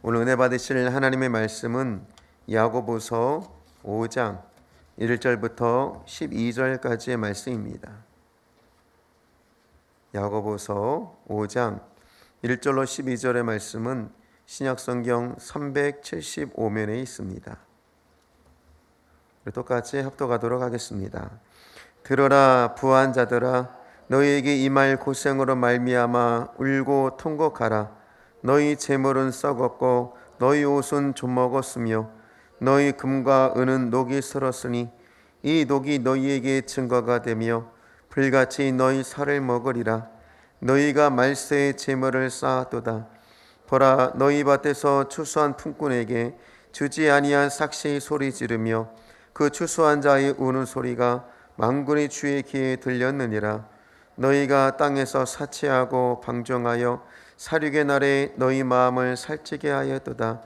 오늘 은혜 받으실 하나님의 말씀은 야고보서 5장 1절부터 12절까지의 말씀입니다. 야고보서 5장 1절로 12절의 말씀은 신약성경 375면에 있습니다. 똑같이 합독하도록 하겠습니다. 들어라 부한 자들아, 너희에게 임할 고생으로 말미암아 울고 통곡하라. 너희 재물은 썩었고 너희 옷은 좀먹었으며 너희 금과 은은 녹이 슬었으니 이 녹이 너희에게 증거가 되며 불같이 너희 살을 먹으리라. 너희가 말세의 재물을 쌓았도다. 보라, 너희 밭에서 추수한 품꾼에게 주지 아니한 삭시 소리 지르며 그 추수한 자의 우는 소리가 만군의 주의 귀에 들렸느니라. 너희가 땅에서 사치하고 방종하여 사륙의 날에 너희 마음을 살찌게 하였도다.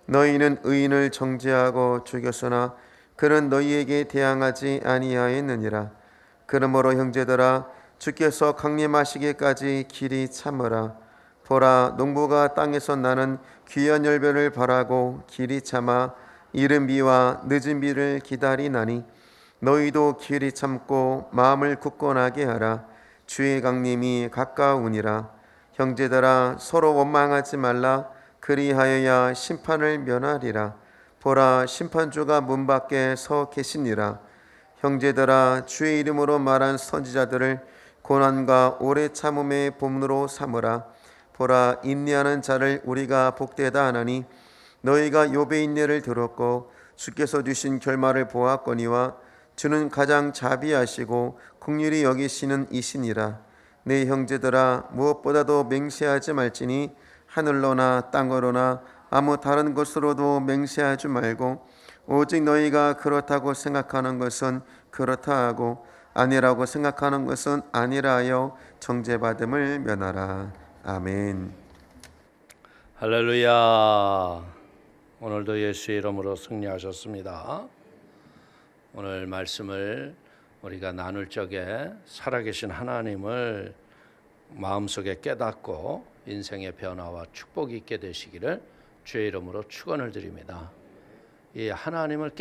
너희는 의인을 정죄하고 죽였으나 그는 너희에게 대항하지 아니하였느니라. 그러므로 형제들아, 주께서 강림하시기까지 길이 참으라. 보라, 농부가 땅에서 나는 귀한 열매를 바라고 길이 참아 이른 비와 늦은 비를 기다리나니 너희도 길이 참고 마음을 굳건하게 하라. 주의 강림이 가까우니라. 형제들아, 서로 원망하지 말라. 그리하여야 심판을 면하리라. 보라, 심판주가 문 밖에 서 계시니라. 형제들아, 주의 이름으로 말한 선지자들을 고난과 오래 참음의 본으로 삼으라. 보라, 인내하는 자를 우리가 복되다 하나니 너희가 욥의 인내를 들었고 주께서 주신 결말을 보았거니와 주는 가장 자비하시고 긍휼히 여기시는 이시니라. 내 형제들아, 무엇보다도 맹세하지 말지니 하늘로나 땅으로나 아무 다른 것으로도 맹세하지 말고 오직 너희가 그렇다고 생각하는 것은 그렇다 하고 아니라고 생각하는 것은 아니라 하여 정죄받음을 면하라. 아멘. 할렐루야. 오늘도 예수의 이름으로 승리하셨습니다. 오늘 말씀을 우리가 나눌 적에 살아계신 하나님을 마음속에 깨닫고 인생의 변화와 축복이 있게 되시기를 주의 이름으로 축원을 드립니다. 이 하나님을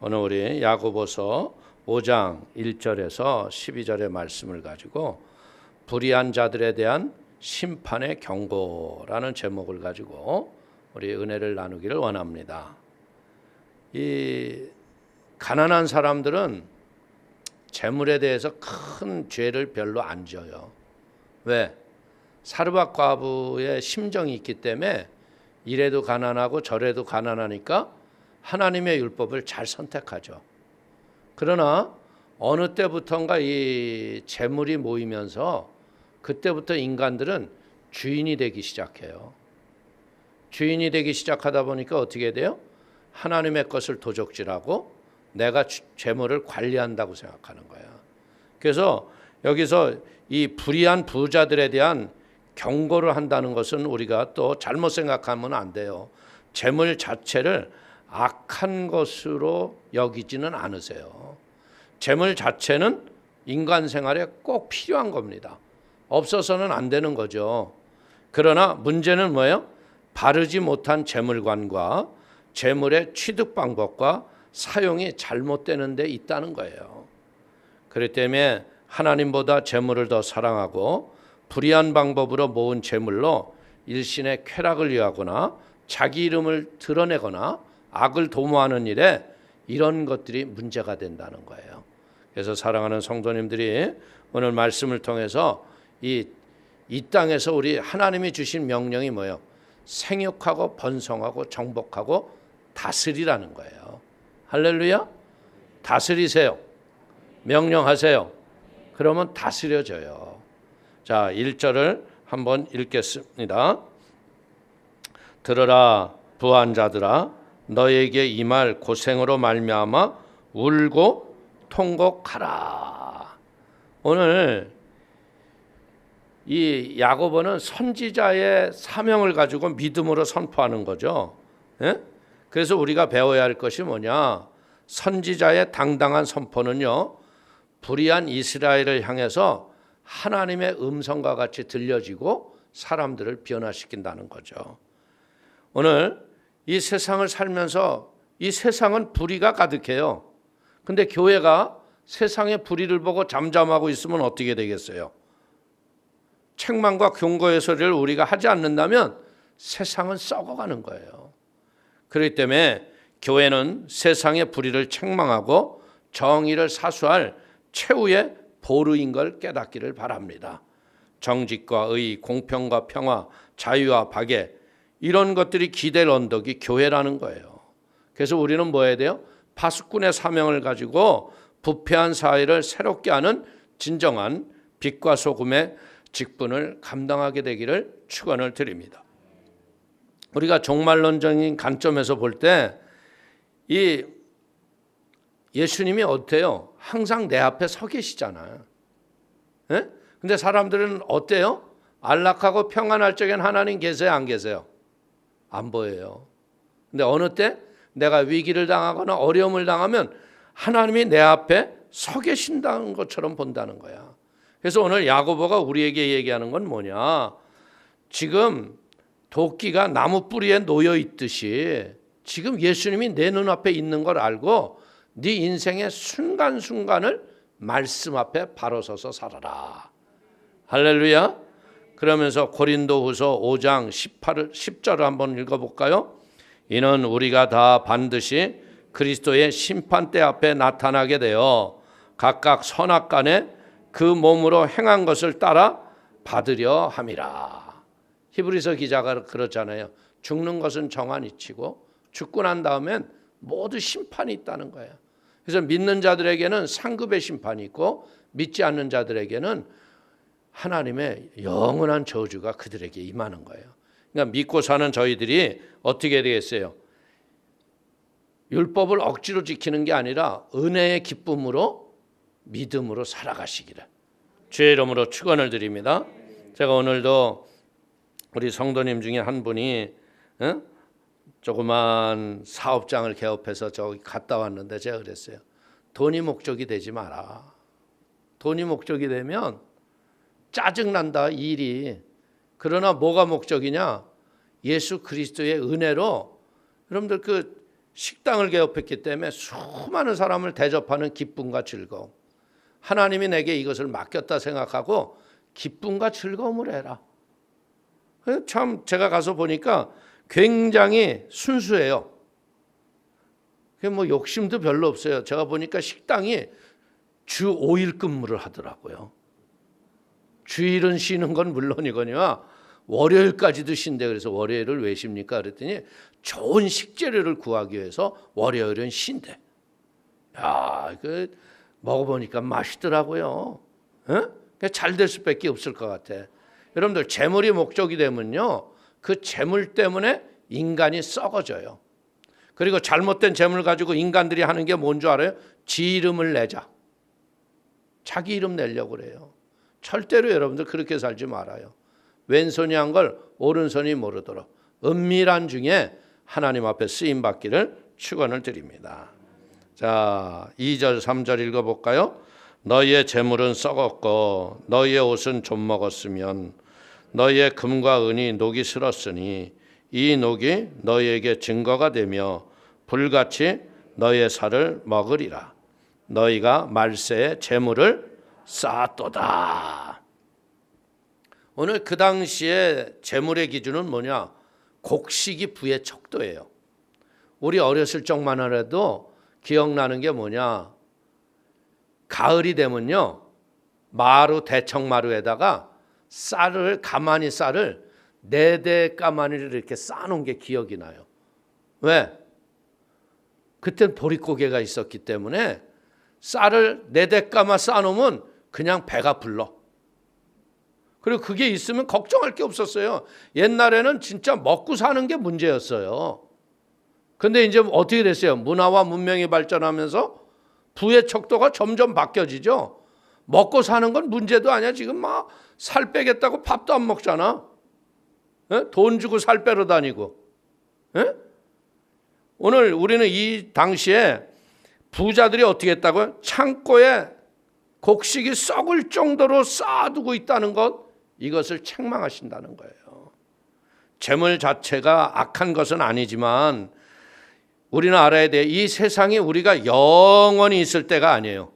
오늘 우리 야고보서 5장 1절에서 12절의 말씀을 가지고 불의한 자들에 대한 심판의 경고라는 제목을 가지고 우리 은혜를 나누기를 원합니다. 이 가난한 사람들은 재물에 대해서 큰 죄를 별로 안 져요. 왜? 사르밧 과부의 심정이 있기 때문에 이래도 가난하고 저래도 가난하니까 하나님의 율법을 잘 선택하죠. 그러나 어느 때부턴가 이 재물이 모이면서 그때부터 인간들은 주인이 되기 시작해요. 주인이 되기 시작하다 보니까 어떻게 돼요? 하나님의 것을 도적질하고 내가 재물을 관리한다고 생각하는 거야. 그래서 여기서 이 불의한 부자들에 대한 경고를 한다는 것은 우리가 또 잘못 생각하면 안 돼요. 재물 자체를 악한 것으로 여기지는 않으세요. 재물 자체는 인간 생활에 꼭 필요한 겁니다. 없어서는 안 되는 거죠. 그러나 문제는 뭐예요? 바르지 못한 재물관과 재물의 취득 방법과 사용이 잘못되는 데 있다는 거예요. 그렇기 때문에 하나님보다 재물을 더 사랑하고 불의한 방법으로 모은 재물로 일신의 쾌락을 위하거나 자기 이름을 드러내거나 악을 도모하는 일에 이런 것들이 문제가 된다는 거예요. 그래서 사랑하는 성도님들이 오늘 말씀을 통해서 이 땅에서 우리 하나님이 주신 명령이 뭐예요? 생육하고 번성하고 정복하고 다스리라는 거예요. 할렐루야. 다스리세요. 명령하세요. 그러면 다스려져요. 자, 1절을 한번 읽겠습니다. 들어라 부한 자들아, 너에게 임할 고생으로 말미암아 울고 통곡하라. 오늘 이 야고보는 선지자의 사명을 가지고 믿음으로 선포하는 거죠. 예? 그래서 우리가 배워야 할 것이 뭐냐? 선지자의 당당한 선포는요, 불의한 이스라엘을 향해서 하나님의 음성과 같이 들려지고 사람들을 변화시킨다는 거죠. 오늘 이 세상을 살면서 이 세상은 불의가 가득해요. 근데 교회가 세상의 불의를 보고 잠잠하고 있으면 어떻게 되겠어요? 책망과 경고의 소리를 우리가 하지 않는다면 세상은 썩어가는 거예요. 그렇기 때문에 교회는 세상의 불의를 책망하고 정의를 사수할 최후의 보루인 걸 깨닫기를 바랍니다. 정직과 의, 공평과 평화, 자유와 박애, 이런 것들이 기댈 언덕이 교회라는 거예요. 그래서 우리는 뭐 해야 돼요? 파수꾼의 사명을 가지고 부패한 사회를 새롭게 하는 진정한 빛과 소금의 직분을 감당하게 되기를 축원을 드립니다. 우리가 종말론적인 관점에서 볼 때 이 예수님이 어때요? 항상 내 앞에 서 계시잖아요. 예? 근데 사람들은 어때요? 안락하고 평안할 적엔 하나님 계세요, 안 계세요? 안 보여요. 근데 어느 때 내가 위기를 당하거나 어려움을 당하면 하나님이 내 앞에 서 계신다는 것처럼 본다는 거야. 그래서 오늘 야고보가 우리에게 얘기하는 건 뭐냐? 지금 도끼가 나무 뿌리에 놓여 있듯이 지금 예수님이 내 눈앞에 있는 걸 알고 네 인생의 순간순간을 말씀 앞에 바로 서서 살아라. 할렐루야. 그러면서 고린도후서 5장 10절을 한번 읽어볼까요? 이는 우리가 다 반드시 그리스도의 심판대 앞에 나타나게 되어 각각 선악간에 그 몸으로 행한 것을 따라 받으려 함이라. 히브리서 기자가 그렇잖아요. 죽는 것은 정한 이치고 죽고 난 다음엔 모두 심판이 있다는 거예요. 그래서 믿는 자들에게는 상급의 심판이 있고 믿지 않는 자들에게는 하나님의 영원한 저주가 그들에게 임하는 거예요. 그러니까 믿고 사는 저희들이 어떻게 되겠어요? 율법을 억지로 지키는 게 아니라 은혜의 기쁨으로 믿음으로 살아가시기를 주의 이름으로 축원을 드립니다. 제가 오늘도 우리 성도님 중에 한 분이 조그만 사업장을 개업해서 저기 갔다 왔는데 제가 그랬어요. 돈이 목적이 되지 마라. 돈이 목적이 되면 짜증난다 일이. 그러나 뭐가 목적이냐? 예수 그리스도의 은혜로 여러분들 그 식당을 개업했기 때문에 수많은 사람을 대접하는 기쁨과 즐거움. 하나님이 내게 이것을 맡겼다 생각하고 기쁨과 즐거움을 해라. 참 제가 가서 보니까 굉장히 순수해요. 뭐 욕심도 별로 없어요. 제가 보니까 식당이 주 5일 근무를 하더라고요. 주일은 쉬는 건 물론이거니와 월요일까지도 쉰대. 그래서 월요일을 왜 쉽니까? 그랬더니 좋은 식재료를 구하기 위해서 월요일은 쉰대. 야, 그 먹어보니까 맛있더라고요. 잘 될 수밖에 없을 것 같아. 여러분들 재물이 목적이 되면요, 그 재물 때문에 인간이 썩어져요. 그리고 잘못된 재물 가지고 인간들이 하는 게 뭔 줄 알아요? 지 이름을 내자. 자기 이름 내려고 그래요. 절대로 여러분들 그렇게 살지 말아요. 왼손이 한 걸 오른손이 모르도록 은밀한 중에 하나님 앞에 쓰임 받기를 축원을 드립니다. 자, 2절 3절 읽어볼까요? 너희의 재물은 썩었고 너희의 옷은 좀 먹었으면 너희의 금과 은이 녹이 슬었으니 이 녹이 너희에게 증거가 되며 불같이 너희의 살을 먹으리라. 너희가 말세에 재물을 쌓았도다. 오늘 그 당시에 재물의 기준은 뭐냐? 곡식이 부의 척도예요. 우리 어렸을 적만 하라도 기억나는 게 뭐냐? 가을이 되면요, 마루 대청마루에다가 쌀을 가마니 쌀을 4대 가마니를 이렇게 쌓아놓은 게 기억이 나요. 왜? 그땐 보릿고개가 있었기 때문에 쌀을 4대 가마 쌓아놓으면 그냥 배가 불러. 그리고 그게 있으면 걱정할 게 없었어요. 옛날에는 진짜 먹고 사는 게 문제였어요. 근데 이제 어떻게 됐어요? 문화와 문명이 발전하면서 부의 척도가 점점 바뀌어지죠. 먹고 사는 건 문제도 아니야. 지금 막 살 빼겠다고 밥도 안 먹잖아. 돈 주고 살 빼러 다니고. 오늘 우리는 이 당시에 부자들이 어떻게 했다고요? 창고에 곡식이 썩을 정도로 쌓아두고 있다는 것, 이것을 책망하신다는 거예요. 재물 자체가 악한 것은 아니지만 우리는 알아야 돼. 이 세상에 우리가 영원히 있을 때가 아니에요.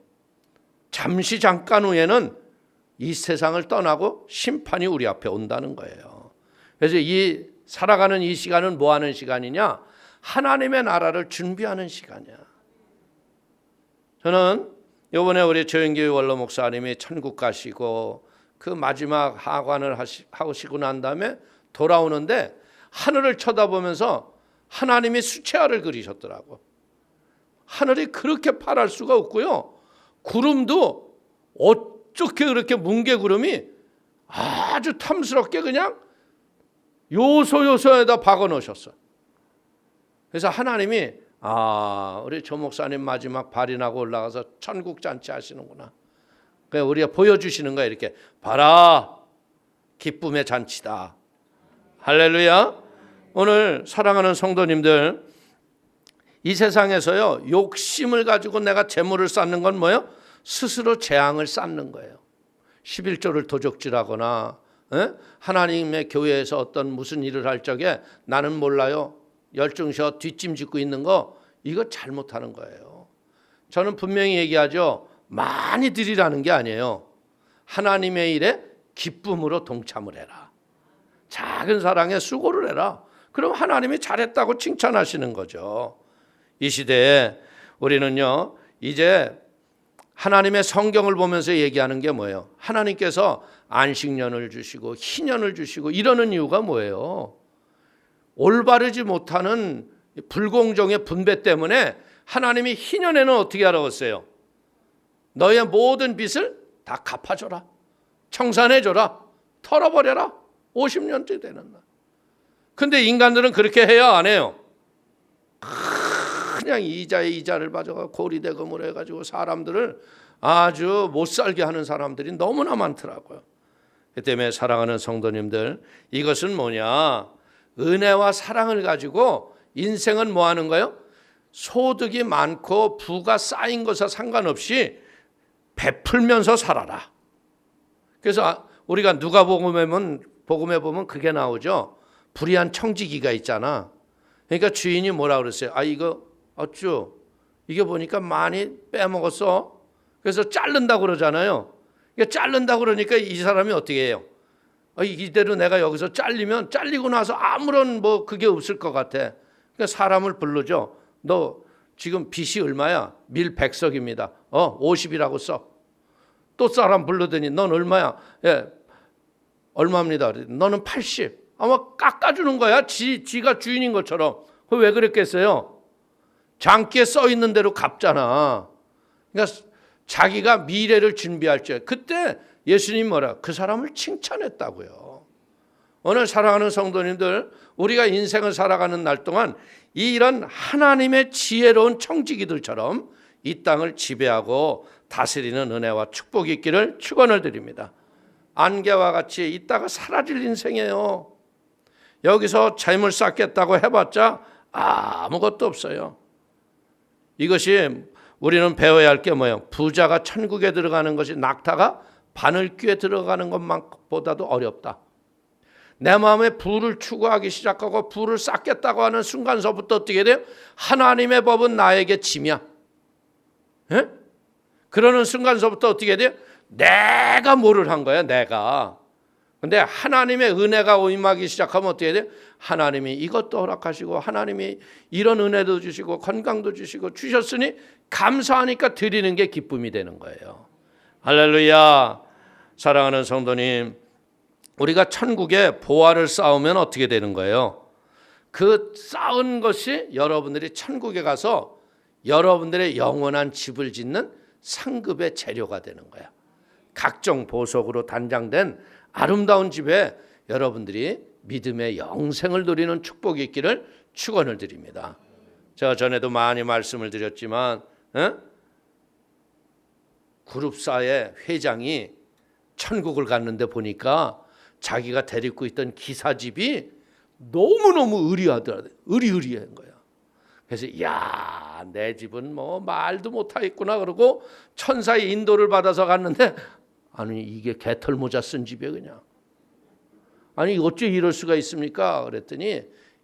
잠시 잠깐 후에는 이 세상을 떠나고 심판이 우리 앞에 온다는 거예요. 그래서 이 살아가는 이 시간은 뭐 하는 시간이냐? 하나님의 나라를 준비하는 시간이야. 저는 이번에 우리 조영기 원로 목사님이 천국 가시고 그 마지막 하관을 하시고 난 다음에 돌아오는데 하늘을 쳐다보면서 하나님이 수채화를 그리셨더라고. 하늘이 그렇게 파랄 수가 없고요. 구름도 어떻게 그렇게 뭉게구름이 아주 탐스럽게 그냥 요소요소에다 박아 놓으셨어. 그래서 하나님이 우리 조 목사님 마지막 발인하고 올라가서 천국 잔치 하시는구나. 그러니까 우리가 보여주시는 거야. 이렇게 봐라, 기쁨의 잔치다. 할렐루야. 오늘 사랑하는 성도님들, 이 세상에서요 욕심을 가지고 내가 재물을 쌓는 건 뭐예요? 스스로 재앙을 쌓는 거예요. 11조를 도적질하거나 하나님의 교회에서 어떤 무슨 일을 할 적에 나는 몰라요, 열중셔 뒷짐 짓고 있는 거, 이거 잘못하는 거예요. 저는 분명히 얘기하죠. 많이 드리라는 게 아니에요. 하나님의 일에 기쁨으로 동참을 해라. 작은 사랑에 수고를 해라. 그럼 하나님이 잘했다고 칭찬하시는 거죠. 이 시대에 우리는요 이제 하나님의 성경을 보면서 얘기하는 게 뭐예요? 하나님께서 안식년을 주시고 희년을 주시고 이러는 이유가 뭐예요? 올바르지 못하는 불공정의 분배 때문에 하나님이 희년에는 어떻게 하라고 했어요? 너의 모든 빚을 다 갚아줘라. 청산해줘라. 털어버려라. 50년째 되는 날. 근데 인간들은 그렇게 해야 안 해요? 그냥 이자에 이자를 받아가 고리대금을 해가지고 사람들을 아주 못 살게 하는 사람들이 너무나 많더라고요. 그 때문에 사랑하는 성도님들, 이것은 뭐냐? 은혜와 사랑을 가지고 인생은 뭐 하는 거예요? 소득이 많고 부가 쌓인 것과 상관없이 베풀면서 살아라. 그래서 우리가 누가복음에 보면 그게 나오죠. 불의한 청지기가 있잖아. 그러니까 주인이 뭐라 그랬어요? 이거 어쭈, 이게 보니까 많이 빼먹었어. 그래서 자른다고 그러잖아요. 그러니까 자른다고 그러니까 이 사람이 어떻게 해요? 이대로 내가 여기서 잘리고 나서 아무런 그게 없을 것 같아. 그러니까 사람을 부르죠. 너 지금 빚이 얼마야? 밀 100석입니다. 50이라고 써. 또 사람 불러더니 넌 얼마야? 예, 얼마입니다. 너는 80. 아마 깎아주는 거야. 지가 주인인 것처럼. 왜 그랬겠어요? 장기에 써 있는 대로 갚잖아. 그러니까 자기가 미래를 준비할 때 그때 예수님 뭐라? 그 사람을 칭찬했다고요. 오늘 사랑하는 성도님들, 우리가 인생을 살아가는 날 동안 이런 하나님의 지혜로운 청지기들처럼 이 땅을 지배하고 다스리는 은혜와 축복이 있기를 축원을 드립니다. 안개와 같이 있다가 사라질 인생이에요. 여기서 재물 쌓겠다고 해봤자 아무것도 없어요. 이것이 우리는 배워야 할 게 뭐예요? 부자가 천국에 들어가는 것이 낙타가 바늘귀에 들어가는 것보다도 어렵다. 내 마음에 부를 추구하기 시작하고 부를 쌓겠다고 하는 순간서부터 어떻게 돼요? 하나님의 법은 나에게 짐이야. 예? 그러는 순간서부터 어떻게 돼요? 내가 뭐를 한 거야, 내가. 근데 하나님의 은혜가 임하기 시작하면 어떻게 돼요? 하나님이 이것도 허락하시고 하나님이 이런 은혜도 주시고 건강도 주시고 주셨으니 감사하니까 드리는 게 기쁨이 되는 거예요. 할렐루야. 사랑하는 성도님, 우리가 천국에 보화를 쌓으면 어떻게 되는 거예요? 그 쌓은 것이 여러분들이 천국에 가서 여러분들의 영원한 집을 짓는 상급의 재료가 되는 거야. 각종 보석으로 단장된 아름다운 집에 여러분들이 믿음의 영생을 누리는 축복이 있기를 축원을 드립니다. 제가 전에도 많이 말씀을 드렸지만 그룹사의 회장이 천국을 갔는데 보니까 자기가 데리고 있던 기사집이 너무너무 의리의리한 거야. 그래서 야, 내 집은 말도 못하겠구나 그러고 천사의 인도를 받아서 갔는데 아니 이게 개털모자 쓴 집이야 그냥. 아니 어째 이럴 수가 있습니까? 그랬더니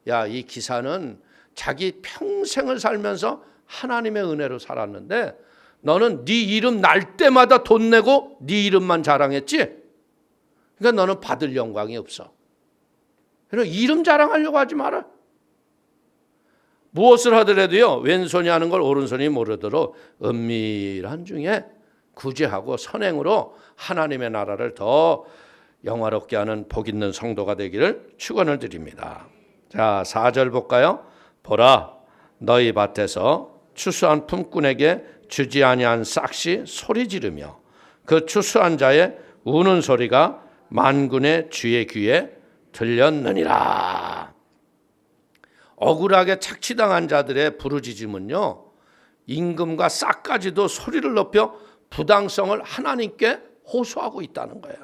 야, 이 기사는 자기 평생을 살면서 하나님의 은혜로 살았는데 너는 네 이름 날 때마다 돈 내고 네 이름만 자랑했지? 그러니까 너는 받을 영광이 없어. 그래서 이름 자랑하려고 하지 마라. 무엇을 하더라도요, 왼손이 하는 걸 오른손이 모르도록 은밀한 중에 구제하고 선행으로 하나님의 나라를 더 영화롭게 하는 복 있는 성도가 되기를 축원을 드립니다. 자, 4절 볼까요? 보라, 너희 밭에서 추수한 품꾼에게 주지 아니한 싹시 소리 지르며 그 추수한 자의 우는 소리가 만군의 주의 귀에 들렸느니라. 억울하게 착취당한 자들의 부르짖음은요, 임금과 싹까지도 소리를 높여 부당성을 하나님께 호소하고 있다는 거야.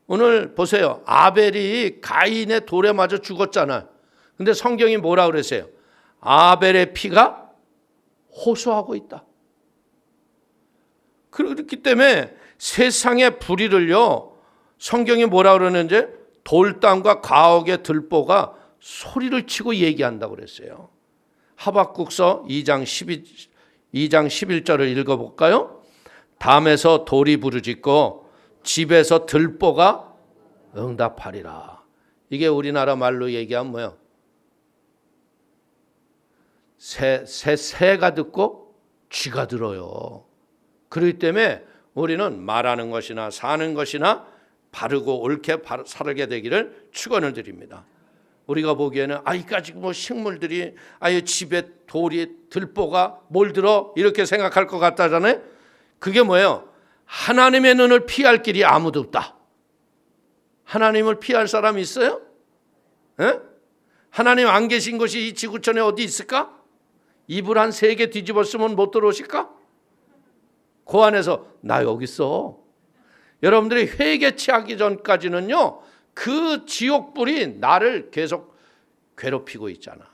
오늘 보세요. 아벨이 가인의 돌에 맞아 죽었잖아요. 근데 성경이 뭐라 그랬어요? 아벨의 피가 호소하고 있다. 그렇기 때문에 세상의 불의를요, 성경이 뭐라 그러는지 돌담과 가옥의 들보가 소리를 치고 얘기한다고 그랬어요. 하박국서 2장 11절을 읽어볼까요? 담에서 돌이 부르짖고 집에서 들보가 응답하리라. 이게 우리나라 말로 얘기하면 뭐예요? 새가 듣고 쥐가 들어요. 그렇기 때문에 우리는 말하는 것이나 사는 것이나 바르고 옳게 살게 되기를 축원을 드립니다. 우리가 보기에는 이까지 뭐 식물들이 집에 돌이 들보가 뭘 들어 이렇게 생각할 것 같다잖아요. 그게 뭐예요? 하나님의 눈을 피할 길이 아무도 없다. 하나님을 피할 사람이 있어요? 에? 하나님 안 계신 곳이 이 지구촌에 어디 있을까? 이불 한 3개 뒤집었으면 못 들어오실까? 그 안에서 나 여기 있어. 여러분들이 회개치 하기 전까지는요, 그 지옥불이 나를 계속 괴롭히고 있잖아.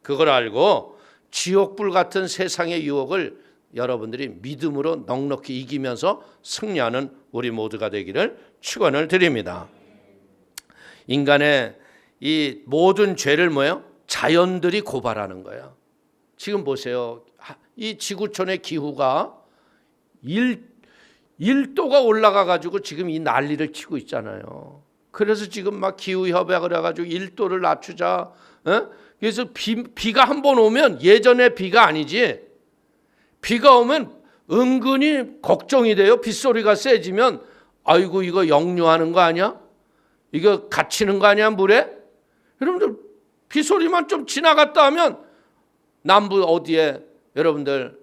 그걸 알고 지옥불 같은 세상의 유혹을 여러분들이 믿음으로 넉넉히 이기면서 승리하는 우리 모두가 되기를 축원을 드립니다. 인간의 이 모든 죄를 뭐예요? 자연들이 고발하는 거예요. 지금 보세요. 이 지구촌의 기후가 1도가 올라가 가지고 지금 이 난리를 치고 있잖아요. 그래서 지금 막 기후 협약을 해가지고 1도를 낮추자. 그래서 비가 한 번 오면 예전의 비가 아니지. 비가 오면 은근히 걱정이 돼요. 빗소리가 세지면 아이고 이거 역류하는 거 아니야? 이거 갇히는 거 아니야 물에? 여러분들 빗소리만 좀 지나갔다 하면 남부 어디에 여러분들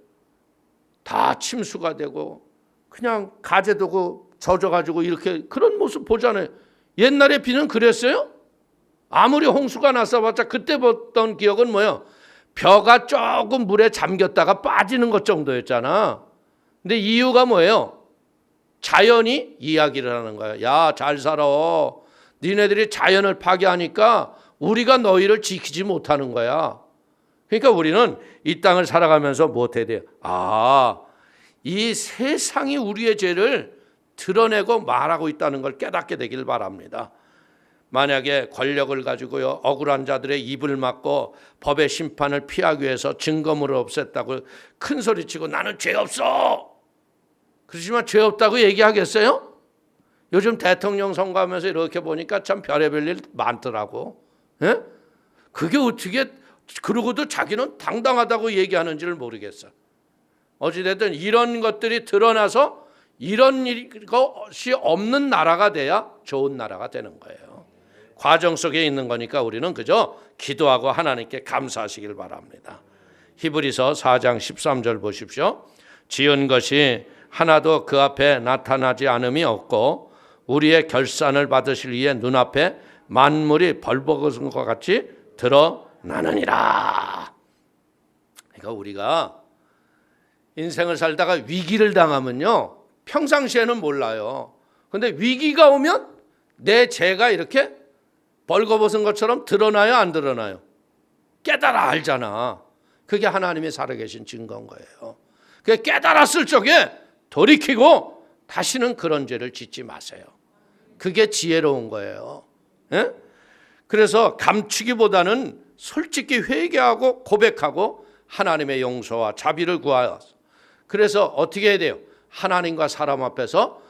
다 침수가 되고 그냥 가재도고 젖어가지고 이렇게 그런 모습 보잖아요. 옛날에 비는 그랬어요? 아무리 홍수가 났어봤자 그때 봤던 기억은 뭐예요? 벼가 조금 물에 잠겼다가 빠지는 것 정도였잖아. 근데 이유가 뭐예요? 자연이 이야기를 하는 거야. 야, 잘 살아. 니네들이 자연을 파괴하니까 우리가 너희를 지키지 못하는 거야. 그러니까 우리는 이 땅을 살아가면서 무엇해야 돼요? 이 세상이 우리의 죄를 드러내고 말하고 있다는 걸 깨닫게 되길 바랍니다. 만약에 권력을 가지고요, 억울한 자들의 입을 막고 법의 심판을 피하기 위해서 증거물을 없앴다고 큰 소리치고 나는 죄 없어. 그렇지만 죄 없다고 얘기하겠어요? 요즘 대통령 선거하면서 이렇게 보니까 참 별의별 일 많더라고. 예? 그게 어떻게 그러고도 자기는 당당하다고 얘기하는지를 모르겠어. 어찌됐든 이런 것들이 드러나서 이런 것이 없는 나라가 돼야 좋은 나라가 되는 거예요. 과정 속에 있는 거니까 우리는 그저 기도하고 하나님께 감사하시길 바랍니다. 히브리서 4장 13절 보십시오. 지은 것이 하나도 그 앞에 나타나지 않음이 없고 우리의 결산을 받으실 이의 눈앞에 만물이 벌거벗은 것 같이 드러나느니라. 그러니까 우리가 인생을 살다가 위기를 당하면요, 평상시에는 몰라요. 근데 위기가 오면 내 죄가 이렇게 벌거벗은 것처럼 드러나요, 안 드러나요? 깨달아 알잖아. 그게 하나님이 살아계신 증거인 거예요. 그 깨달았을 적에 돌이키고 다시는 그런 죄를 짓지 마세요. 그게 지혜로운 거예요. 예? 그래서 감추기보다는 솔직히 회개하고 고백하고 하나님의 용서와 자비를 구하여, 그래서 어떻게 해야 돼요? 하나님과 사람 앞에서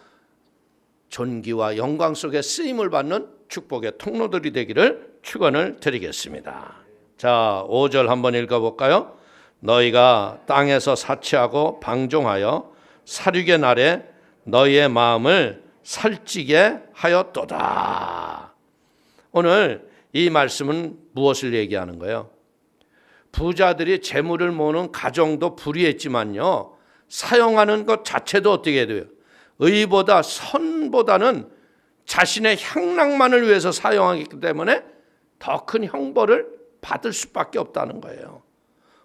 존귀와 영광 속에 쓰임을 받는 축복의 통로들이 되기를 축원을 드리겠습니다. 자, 5절 한번 읽어볼까요? 너희가 땅에서 사치하고 방종하여 살육의 날에 너희의 마음을 살찌게 하였도다. 오늘 이 말씀은 무엇을 얘기하는 거예요? 부자들이 재물을 모으는 가정도 불의했지만요, 사용하는 것 자체도 어떻게 돼요? 의보다 선보다는 자신의 향락만을 위해서 사용하기 때문에 더 큰 형벌을 받을 수밖에 없다는 거예요.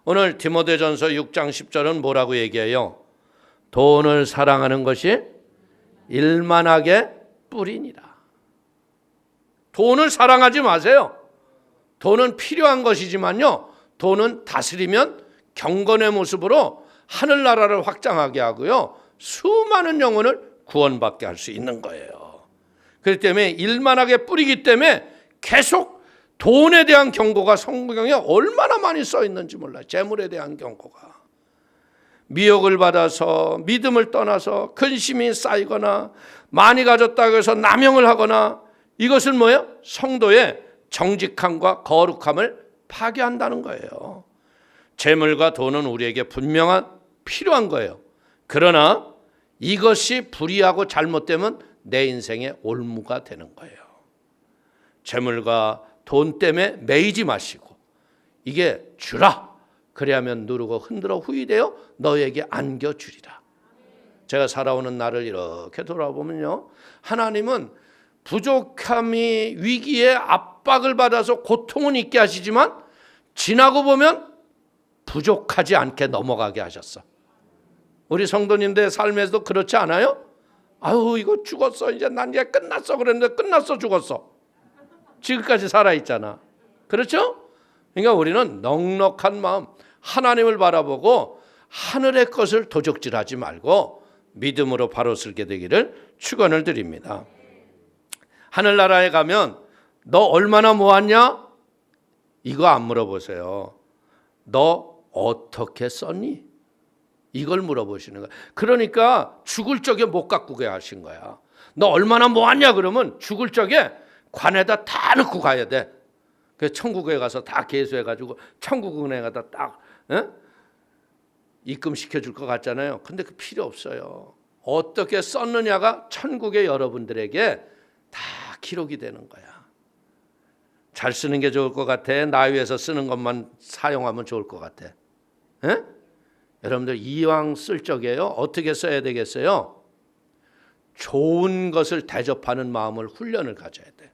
오늘 디모데전서 6장 10절은 뭐라고 얘기해요? 돈을 사랑하는 것이 일만하게 뿌리니라. 돈을 사랑하지 마세요. 돈은 필요한 것이지만요, 돈은 다스리면 경건의 모습으로 하늘나라를 확장하게 하고요, 수많은 영혼을 구원받게 할 수 있는 거예요. 그렇기 때문에 일만하게 뿌리기 때문에 계속 돈에 대한 경고가 성경에 얼마나 많이 써 있는지 몰라요. 재물에 대한 경고가. 미혹을 받아서 믿음을 떠나서 근심이 쌓이거나 많이 가졌다고 해서 남용을 하거나, 이것은 뭐예요? 성도의 정직함과 거룩함을 파괴한다는 거예요. 재물과 돈은 우리에게 분명한 필요한 거예요. 그러나 이것이 불의하고 잘못되면 내 인생의 올무가 되는 거예요. 재물과 돈 때문에 매이지 마시고, 이게 주라. 그래야면 누르고 흔들어 후이되어 너에게 안겨주리라. 제가 살아오는 날을 이렇게 돌아보면요, 하나님은 부족함이 위기에 압박을 받아서 고통은 있게 하시지만 지나고 보면 부족하지 않게 넘어가게 하셨어. 우리 성도님들의 삶에서도 그렇지 않아요? 아유, 이거 죽었어, 이제 난 이제 끝났어 그랬는데 끝났어, 죽었어. 지금까지 살아있잖아. 그렇죠? 그러니까 우리는 넉넉한 마음, 하나님을 바라보고 하늘의 것을 도적질하지 말고 믿음으로 바로 서게 되기를 축원을 드립니다. 하늘나라에 가면 너 얼마나 모았냐? 이거 안 물어보세요. 너 어떻게 썼니? 이걸 물어보시는 거야. 그러니까 죽을 적에 못 가꾸게 하신 거야. 너 얼마나 모았냐 그러면 죽을 적에 관에다 다 넣고 가야 돼. 그래서 천국에 가서 다 계수해가지고 천국은행에 가다 딱 입금시켜 줄 것 같잖아요. 근데 그 필요 없어요. 어떻게 썼느냐가 천국의 여러분들에게 다 기록이 되는 거야. 잘 쓰는 게 좋을 것 같아? 나 위해서 쓰는 것만 사용하면 좋을 것 같아? 에? 여러분들 이왕 쓸 적에요, 어떻게 써야 되겠어요? 좋은 것을 대접하는 마음을 훈련을 가져야 돼.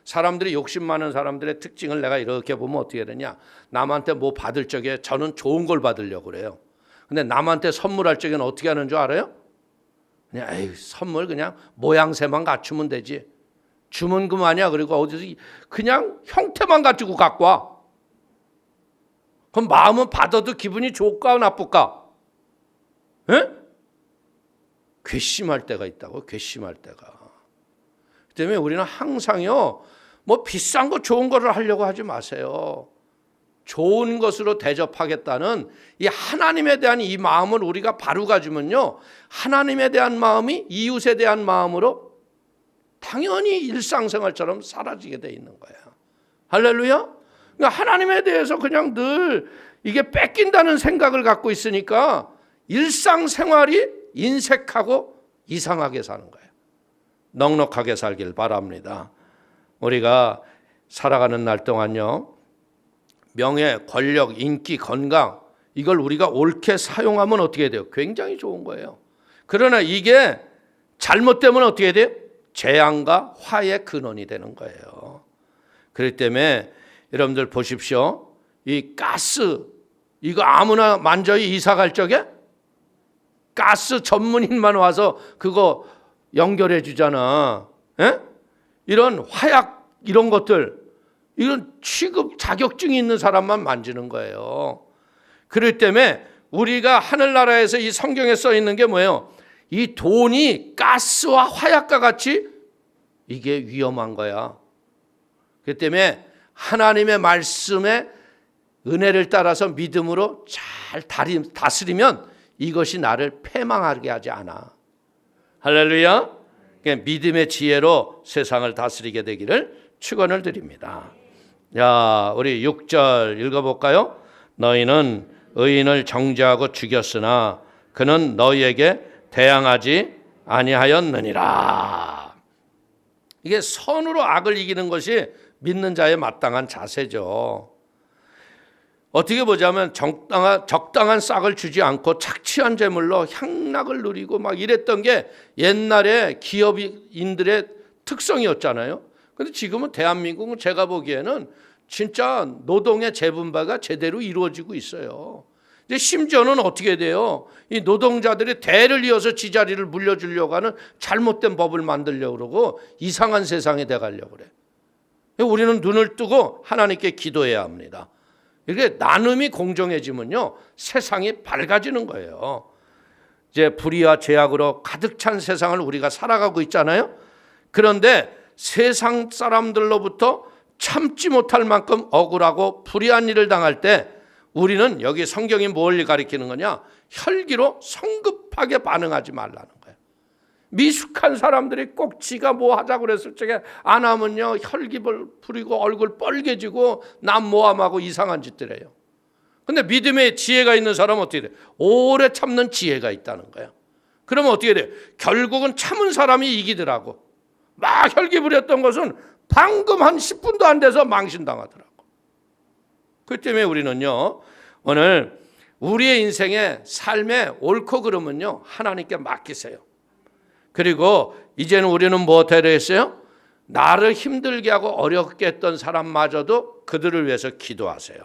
사람들이 욕심 많은 사람들의 특징을 내가 이렇게 보면 어떻게 되냐, 남한테 뭐 받을 적에 저는 좋은 걸 받으려고 그래요. 근데 남한테 선물할 적에는 어떻게 하는 줄 알아요? 그냥 에이, 선물 그냥 모양새만 갖추면 되지, 주면 그만이야. 그리고 어디서 그냥 형태만 가지고 갖고 와. 그럼 마음은 받아도 기분이 좋을까 나쁠까? 에? 괘씸할 때가 있다고. 괘씸할 때가. 그 때문에 우리는 항상요, 뭐 비싼 거 좋은 거를 하려고 하지 마세요. 좋은 것으로 대접하겠다는 이 하나님에 대한 이 마음을 우리가 바로 가지면요, 하나님에 대한 마음이 이웃에 대한 마음으로 당연히 일상생활처럼 사라지게 돼 있는 거야. 할렐루야. 그러니까 하나님에 대해서 그냥 늘 이게 뺏긴다는 생각을 갖고 있으니까 일상생활이 인색하고 이상하게 사는 거예요. 넉넉하게 살길 바랍니다. 우리가 살아가는 날 동안요, 명예, 권력, 인기, 건강, 이걸 우리가 옳게 사용하면 어떻게 돼요? 굉장히 좋은 거예요. 그러나 이게 잘못되면 어떻게 돼요? 재앙과 화의 근원이 되는 거예요. 그렇기 때문에 여러분들 보십시오. 이 가스, 이거 아무나 만져이 이사 갈 적에 가스 전문인만 와서 그거 연결해 주잖아. 에? 이런 화약 이런 것들, 이런 취급 자격증이 있는 사람만 만지는 거예요. 그렇기 때문에 우리가 하늘나라에서 이 성경에 써 있는 게 뭐예요? 이 돈이 가스와 화약과 같이 이게 위험한 거야. 그렇기 때문에 하나님의 말씀에 은혜를 따라서 믿음으로 잘 다스리면 이것이 나를 패망하게 하지 않아. 할렐루야. 믿음의 지혜로 세상을 다스리게 되기를 축원을 드립니다. 자, 우리 6절 읽어볼까요? 너희는 의인을 정죄하고 죽였으나 그는 너희에게 대항하지 아니하였느니라. 이게 선으로 악을 이기는 것이 믿는 자의 마땅한 자세죠. 어떻게 보자면 적당한 싹을 주지 않고 착취한 재물로 향락을 누리고 막 이랬던 게 옛날에 기업인들의 특성이었잖아요. 근데 지금은 대한민국은 제가 보기에는 진짜 노동의 재분배가 제대로 이루어지고 있어요. 이제 심지어는 어떻게 돼요? 이 노동자들이 대를 이어서 지자리를 물려주려고 하는 잘못된 법을 만들려고 그러고 이상한 세상에 돼가려고 그래. 우리는 눈을 뜨고 하나님께 기도해야 합니다. 이렇게 나눔이 공정해지면요, 세상이 밝아지는 거예요. 이제 불의와 죄악으로 가득 찬 세상을 우리가 살아가고 있잖아요. 그런데 세상 사람들로부터 참지 못할 만큼 억울하고 불의한 일을 당할 때 우리는 여기 성경이 뭘 가리키는 거냐? 혈기로 성급하게 반응하지 말라는 거예요. 미숙한 사람들이 꼭 지가 뭐 하자고 그랬을 적에 안 하면요, 혈기를 부리고 얼굴 빨개지고 남 모함하고 이상한 짓들 해요. 근데 믿음의 지혜가 있는 사람은 어떻게 돼? 오래 참는 지혜가 있다는 거예요. 그러면 어떻게 돼? 결국은 참은 사람이 이기더라고. 막 혈기 부렸던 것은 방금 한 10분도 안 돼서 망신당하더라고. 그 때문에 우리는요, 오늘 우리의 인생의 삶에 옳고 그름은요, 하나님께 맡기세요. 그리고 이제는 우리는 무엇을 했어요? 나를 힘들게 하고 어렵게 했던 사람마저도 그들을 위해서 기도하세요.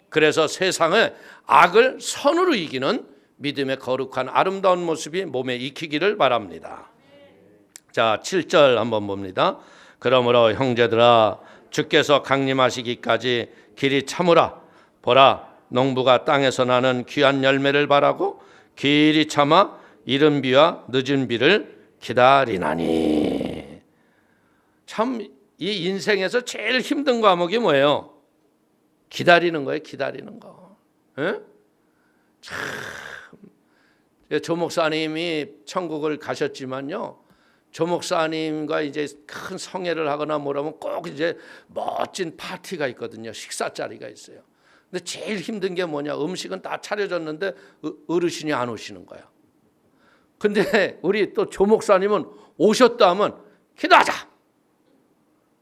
그래서 세상의 악을 선으로 이기는 믿음의 거룩한 아름다운 모습이 몸에 익히기를 바랍니다. 자, 7절 한번 봅니다. 그러므로 형제들아, 주께서 강림하시기까지 길이 참으라. 보라, 농부가 땅에서 나는 귀한 열매를 바라고 길이 참아 이른 비와 늦은 비를 기다리나니. 참, 이 인생에서 제일 힘든 과목이 뭐예요? 기다리는 거예요. 기다리는 거. 에? 참, 조 목사님이 천국을 가셨지만요, 조 목사님과 이제 큰 성회를 하거나 뭐라면 꼭 이제 멋진 파티가 있거든요. 식사 자리가 있어요. 근데 제일 힘든 게 뭐냐? 음식은 다 차려졌는데 어르신이 안 오시는 거야. 근데 우리 또 조 목사님은 오셨다 하면 기도하자.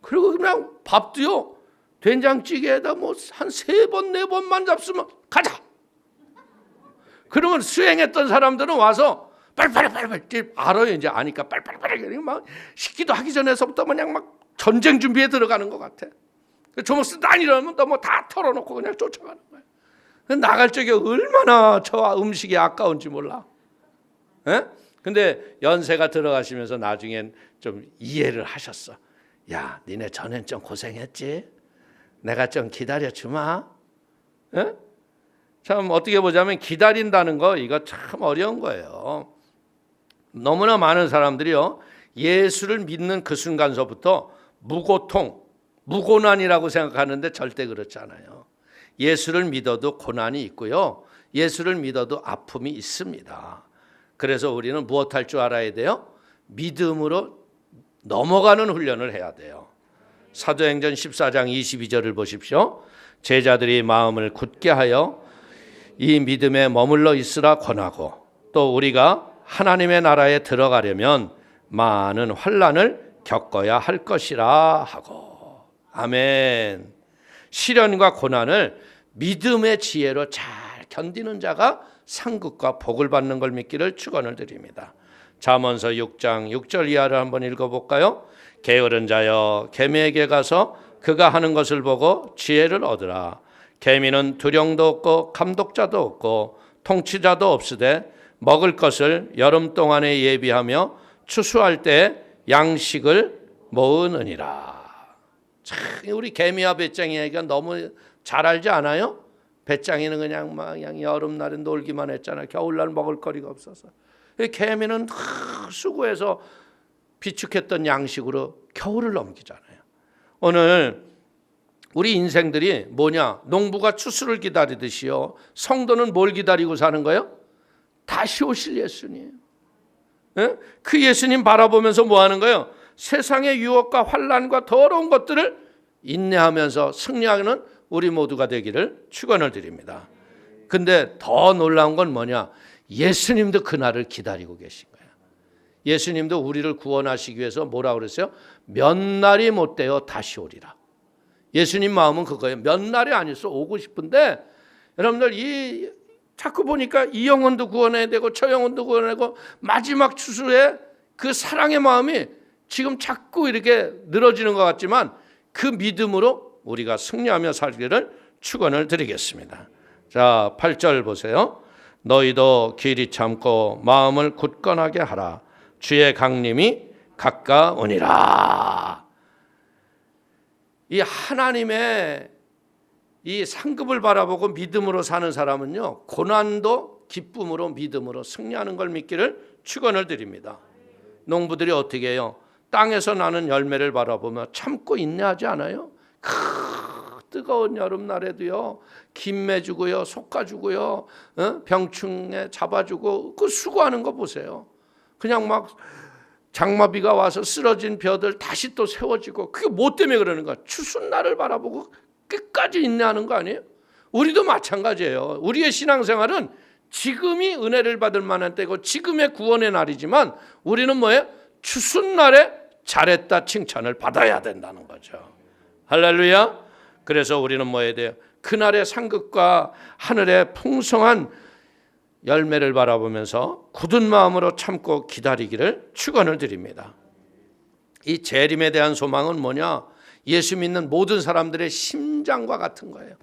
그리고 그냥 밥도요, 된장찌개에다 뭐 한 3번, 4번만 잡수면 가자. 그러면 수행했던 사람들은 와서 빨리 알아요. 이제 아니까 빨리 막 식기도 하기 전에서부터 그냥 막 전쟁 준비에 들어가는 것 같아. 조 목사님 난 이러면 또 뭐 다 털어놓고 그냥 쫓아가는 거야. 나갈 적에 얼마나 저 음식이 아까운지 몰라. 에? 근데 연세가 들어가시면서 나중엔 좀 이해를 하셨어. 야, 니네 전엔 좀 고생했지? 내가 좀 기다려주마. 에? 참 어떻게 보자면 기다린다는 거 이거 참 어려운 거예요. 너무나 많은 사람들이요, 예수를 믿는 그 순간서부터 무고통, 무고난이라고 생각하는데 절대 그렇지 않아요. 예수를 믿어도 고난이 있고요, 예수를 믿어도 아픔이 있습니다. 그래서 우리는 무엇할 줄 알아야 돼요? 믿음으로 넘어가는 훈련을 해야 돼요. 사도행전 14장 22절을 보십시오. 제자들이 마음을 굳게 하여 이 믿음에 머물러 있으라 권하고, 또 우리가 하나님의 나라에 들어가려면 많은 환난을 겪어야 할 것이라 하고. 아멘. 시련과 고난을 믿음의 지혜로 잘 견디는 자가 상급과 복을 받는 걸 믿기를 축원을 드립니다. 잠언서 6장 6절 이하를 한번 읽어볼까요? 게으른 자여, 개미에게 가서 그가 하는 것을 보고 지혜를 얻으라. 개미는 두령도 없고 감독자도 없고 통치자도 없으되 먹을 것을 여름 동안에 예비하며 추수할 때 양식을 모으느니라. 참, 우리 개미와 배짱이가 너무 잘 알지 않아요? 배짱이는 그냥 여름날에 놀기만 했잖아요. 겨울날 먹을 거리가 없어서. 개미는 수고해서 비축했던 양식으로 겨울을 넘기잖아요. 오늘 우리 인생들이 뭐냐? 농부가 추수를 기다리듯이요. 성도는 뭘 기다리고 사는 거예요? 다시 오실 예수님. 예? 그 예수님 바라보면서 뭐 하는 거예요? 세상의 유혹과 환난과 더러운 것들을 인내하면서 승리하는 우리 모두가 되기를 축원을 드립니다. 근데 더 놀라운 건 뭐냐? 예수님도 그날을 기다리고 계신 거예요. 예수님도 우리를 구원하시기 위해서 뭐라고 그랬어요? 몇 날이 못 되어 다시 오리라. 예수님 마음은 그거예요. 몇 날이 아니었어. 오고 싶은데 여러분들 자꾸 보니까 이 영혼도 구원해야 되고 저 영혼도 구원해야 되고 마지막 추수에 그 사랑의 마음이 지금 자꾸 이렇게 늘어지는 것 같지만 그 믿음으로 우리가 승리하며 살기를 축원을 드리겠습니다. 자, 8절 보세요. 너희도 길이 참고 마음을 굳건하게 하라. 주의 강림이 가까우니라. 이 하나님의 이 상급을 바라보고 믿음으로 사는 사람은요, 고난도 기쁨으로 믿음으로 승리하는 걸 믿기를 축원을 드립니다. 농부들이 어떻게 해요? 땅에서 나는 열매를 바라보며 참고 인내하지 않아요? 뜨거운 여름날에도요, 김매주고요, 솎아주고요, 병충해 잡아주고 그 수고하는 거 보세요. 그냥 막 장마비가 와서 쓰러진 벼들 다시 또 세워지고, 그게 뭐 때문에 그러는 거야? 추수날을 바라보고 끝까지 인내하는 거 아니에요? 우리도 마찬가지예요. 우리의 신앙생활은 지금이 은혜를 받을 만한 때고 지금의 구원의 날이지만 우리는 뭐예요? 추수날에 잘했다 칭찬을 받아야 된다는 거죠. 할렐루야. 그래서 우리는 뭐 해야 돼요? 그날의 상급과 하늘의 풍성한 열매를 바라보면서 굳은 마음으로 참고 기다리기를 축원을 드립니다. 이 재림에 대한 소망은 뭐냐? 예수 믿는 모든 사람들의 심장과 같은 거예요.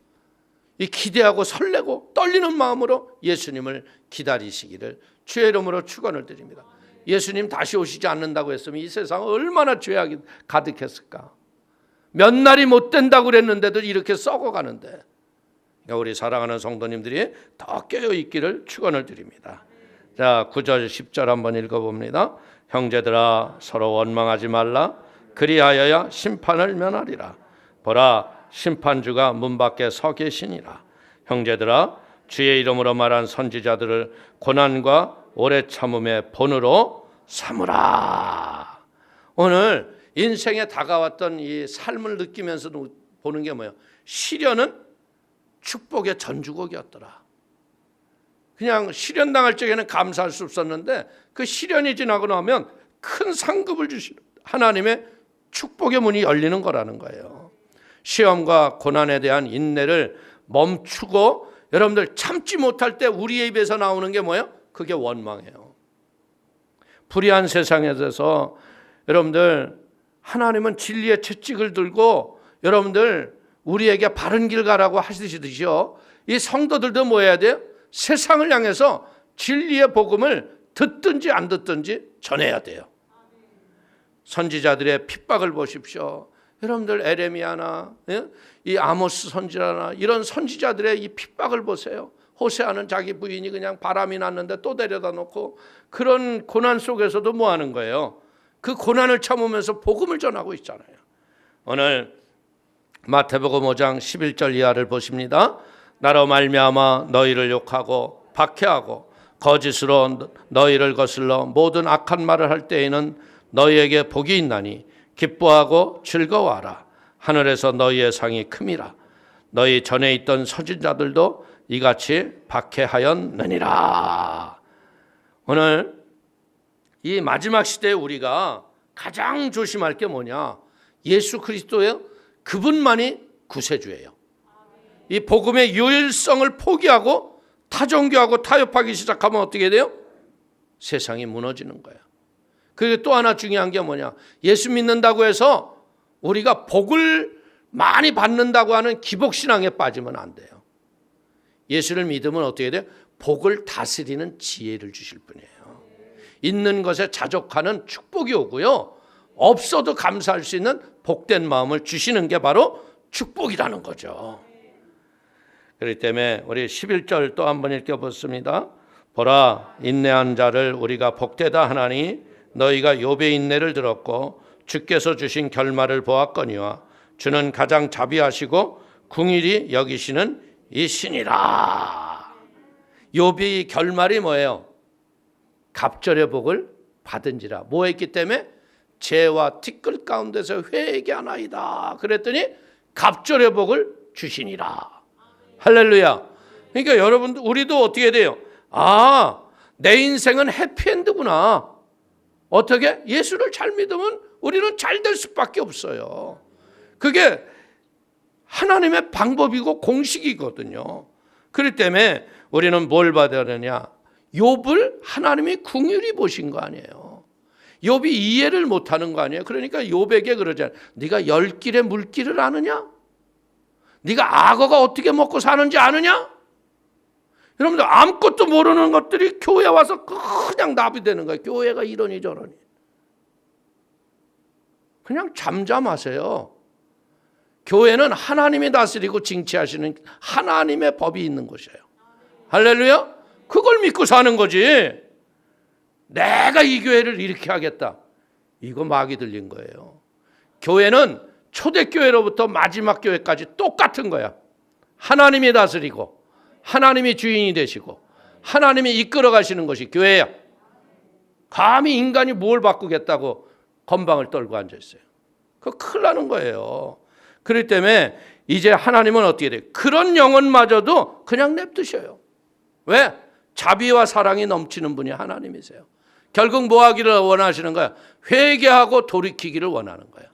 이 기대하고 설레고 떨리는 마음으로 예수님을 기다리시기를 주의 이름으로 축원을 드립니다. 예수님 다시 오시지 않는다고 했으면 이 세상은 얼마나 죄악이 가득했을까? 몇 날이 못 된다고 그랬는데도 이렇게 썩어가는데, 그러니까 우리 사랑하는 성도님들이 더 깨어있기를 축원을 드립니다. 자, 9절 10절 한번 읽어봅니다. 형제들아 서로 원망하지 말라. 그리하여야 심판을 면하리라. 보라, 심판주가 문 밖에 서 계시니라. 형제들아 주의 이름으로 말한 선지자들을 고난과 오래 참음의 본으로 삼으라. 오늘 인생에 다가왔던 이 삶을 느끼면서 보는 게 뭐예요? 시련은 축복의 전주곡이었더라. 그냥 시련 당할 적에는 감사할 수 없었는데 그 시련이 지나고 나면 큰 상급을 주시는 하나님의 축복의 문이 열리는 거라는 거예요. 시험과 고난에 대한 인내를 멈추고 여러분들 참지 못할 때 우리의 입에서 나오는 게 뭐예요? 그게 원망이에요. 불의한 세상에 대해서 여러분들 하나님은 진리의 채찍을 들고 여러분들 우리에게 바른 길 가라고 하시듯이요, 이 성도들도 뭐 해야 돼요? 세상을 향해서 진리의 복음을 듣든지 안 듣든지 전해야 돼요. 선지자들의 핍박을 보십시오. 여러분들 에레미야나 이 아모스 선지자나 이런 선지자들의 이 핍박을 보세요. 호세아는 자기 부인이 그냥 바람이 났는데 또 데려다 놓고, 그런 고난 속에서도 뭐 하는 거예요? 그 고난을 참으면서 복음을 전하고 있잖아요. 오늘 마태복음 5장 11절 이하를 보십니다. 나로 말미암아 너희를 욕하고 박해하고 거짓으로 너희를 거슬러 모든 악한 말을 할 때에는 너희에게 복이 있나니 기뻐하고 즐거워하라. 하늘에서 너희의 상이 큼이라. 너희 전에 있던 선지자들도 이같이 박해하였느니라. 오늘 이 마지막 시대에 우리가 가장 조심할 게 뭐냐? 예수 그리스도의 그분만이 구세주예요. 이 복음의 유일성을 포기하고 타종교하고 타협하기 시작하면 어떻게 돼요? 세상이 무너지는 거예요. 그리고 또 하나 중요한 게 뭐냐? 예수 믿는다고 해서 우리가 복을 많이 받는다고 하는 기복신앙에 빠지면 안 돼요. 예수를 믿으면 어떻게 돼요? 복을 다스리는 지혜를 주실 분이에요. 있는 것에 자족하는 축복이 오고요, 없어도 감사할 수 있는 복된 마음을 주시는 게 바로 축복이라는 거죠. 그렇기 때문에 우리 11절 또 한번 읽어보겠습니다. 보라, 인내한 자를 우리가 복되다 하나니 너희가 욥의 인내를 들었고 주께서 주신 결말을 보았거니와 주는 가장 자비하시고 궁일이 여기시는 이신이라. 욥의 결말이 뭐예요? 갑절의 복을 받은지라. 뭐 했기 때문에? 죄와 티끌 가운데서 회개하나이다. 그랬더니 갑절의 복을 주시니라. 할렐루야. 그러니까 여러분들, 우리도 어떻게 돼요? 아, 내 인생은 해피엔드구나. 어떻게? 예수를 잘 믿으면 우리는 잘 될 수밖에 없어요. 그게 하나님의 방법이고 공식이거든요. 그렇기 때문에 우리는 뭘 받아야 되냐? 욥을 하나님이 긍휼히 보신 거 아니에요. 욥이 이해를 못하는 거 아니에요. 그러니까 욥에게 그러잖아요. 네가 열 길의 물길을 아느냐? 네가 악어가 어떻게 먹고 사는지 아느냐? 여러분들, 아무것도 모르는 것들이 교회 와서 그냥 나비되는 거예요. 교회가 이러니 저러니. 그냥 잠잠하세요. 교회는 하나님이 다스리고 징치하시는 하나님의 법이 있는 곳이에요. 할렐루야. 그걸 믿고 사는 거지. 내가 이 교회를 이렇게 하겠다, 이거 마귀 들린 거예요. 교회는 초대교회로부터 마지막 교회까지 똑같은 거야. 하나님이 다스리고 하나님이 주인이 되시고 하나님이 이끌어 가시는 것이 교회야. 감히 인간이 뭘 바꾸겠다고 건방을 떨고 앉아있어요. 그거 큰일 나는 거예요. 그렇기 때문에 이제 하나님은 어떻게 돼요? 그런 영혼마저도 그냥 냅두셔요. 왜? 자비와 사랑이 넘치는 분이 하나님이세요. 결국 뭐 하기를 원하시는 거야? 회개하고 돌이키기를 원하는 거야.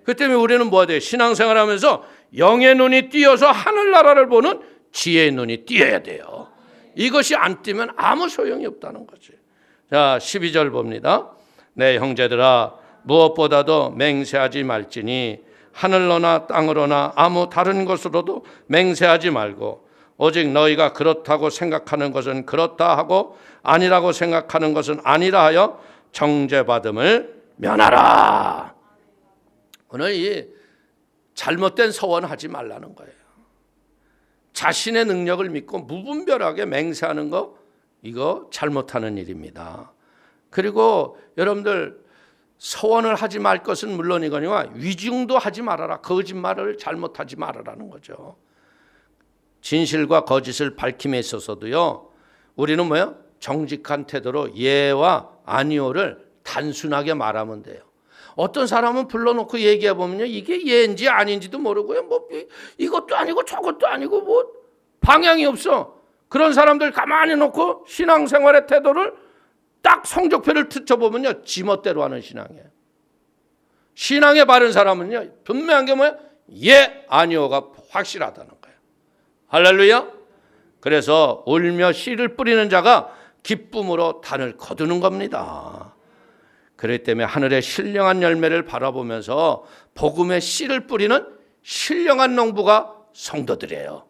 그 때문에 우리는 뭐가 돼요? 신앙생활하면서 영의 눈이 띄어서 하늘나라를 보는 지혜의 눈이 띄어야 돼요. 이것이 안 띄면 아무 소용이 없다는 거지. 자, 12절 봅니다. 내 형제들아, 무엇보다도 맹세하지 말지니 하늘로나 땅으로나 아무 다른 것으로도 맹세하지 말고 오직 너희가 그렇다고 생각하는 것은 그렇다 하고 아니라고 생각하는 것은 아니라 하여 정죄받음을 면하라. 오늘 이 잘못된 서원하지 말라는 거예요. 자신의 능력을 믿고 무분별하게 맹세하는 거, 이거 잘못하는 일입니다. 그리고 여러분들, 서원을 하지 말 것은 물론이거니와 위증도 하지 말아라. 거짓말을 잘못하지 말아라는 거죠. 진실과 거짓을 밝힘에 있어서도요, 우리는 뭐예요? 정직한 태도로 예와 아니오를 단순하게 말하면 돼요. 어떤 사람은 불러놓고 얘기해 보면요, 이게 예인지 아닌지도 모르고요, 뭐 이것도 아니고 저것도 아니고 뭐 방향이 없어. 그런 사람들 가만히 놓고 신앙생활의 태도를 딱 성적표를 펼쳐보면요, 지멋대로 하는 신앙이에요. 신앙에 바른 사람은요, 분명한 게 뭐예요? 예, 아니오가 확실하다는 거예요. 할렐루야. 그래서 울며 씨를 뿌리는 자가 기쁨으로 단을 거두는 겁니다. 그렇기 때문에 하늘의 신령한 열매를 바라보면서 복음의 씨를 뿌리는 신령한 농부가 성도들이에요.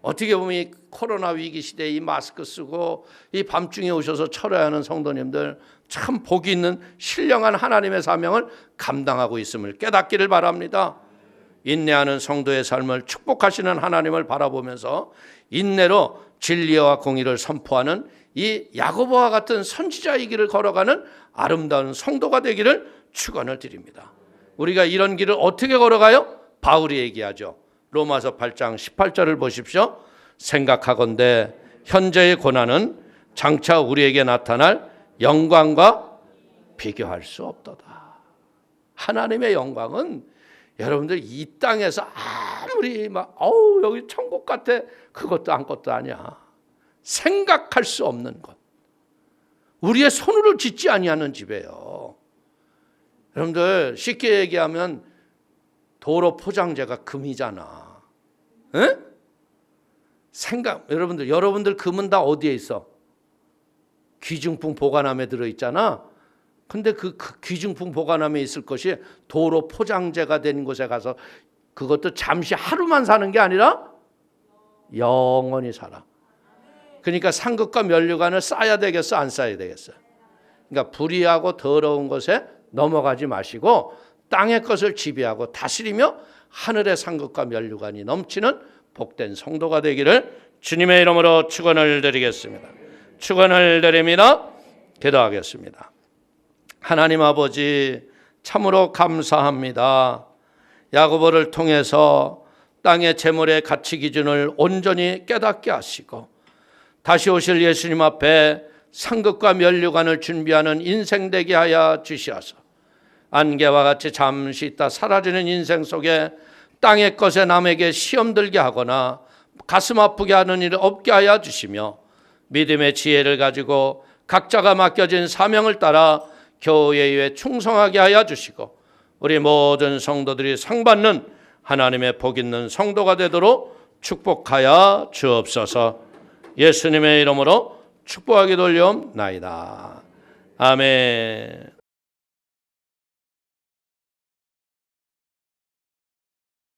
어떻게 보면 이 코로나 위기 시대에 이 마스크 쓰고 이 밤중에 오셔서 철회하는 하는 성도님들, 참 복이 있는 신령한 하나님의 사명을 감당하고 있음을 깨닫기를 바랍니다. 인내하는 성도의 삶을 축복하시는 하나님을 바라보면서 인내로 진리와 공의를 선포하는 이 야고보와 같은 선지자의 길을 걸어가는 아름다운 성도가 되기를 축원을 드립니다. 우리가 이런 길을 어떻게 걸어가요? 바울이 얘기하죠. 로마서 8장 18절을 보십시오. 생각하건대 현재의 고난은 장차 우리에게 나타날 영광과 비교할 수 없도다. 하나님의 영광은 여러분들 이 땅에서 아무리 막 여기 천국 같아, 그것도 아무것도 아니야. 생각할 수 없는 것. 우리의 손으로 짓지 아니하는 집이에요. 여러분들, 쉽게 얘기하면 도로 포장재가 금이잖아. 에? 여러분들 금은 다 어디에 있어? 귀중품 보관함에 들어있잖아. 근데 그 귀중품 보관함에 있을 것이 도로 포장재가 된 곳에 가서 그것도 잠시 하루만 사는 게 아니라 영원히 살아. 그러니까 상급과 면류관을 쌓아야 되겠어, 안 쌓아야 되겠어? 그러니까 불의하고 더러운 것에 넘어가지 마시고 땅의 것을 지배하고 다스리며 하늘의 상급과 면류관이 넘치는 복된 성도가 되기를 주님의 이름으로 축원을 드리겠습니다. 축원을 드립니다. 기도하겠습니다. 하나님 아버지 참으로 감사합니다. 야고보를 통해서 땅의 재물의 가치 기준을 온전히 깨닫게 하시고 다시 오실 예수님 앞에 상급과 면류관을 준비하는 인생 되게 하여 주시어서 안개와 같이 잠시 있다 사라지는 인생 속에 땅의 것에 남에게 시험 들게 하거나 가슴 아프게 하는 일 없게 하여 주시며 믿음의 지혜를 가지고 각자가 맡겨진 사명을 따라 교회에 충성하게 하여 주시고 우리 모든 성도들이 상받는 하나님의 복 있는 성도가 되도록 축복하여 주옵소서. 예수님의 이름으로 축복하게 돌려옵나이다. 아멘.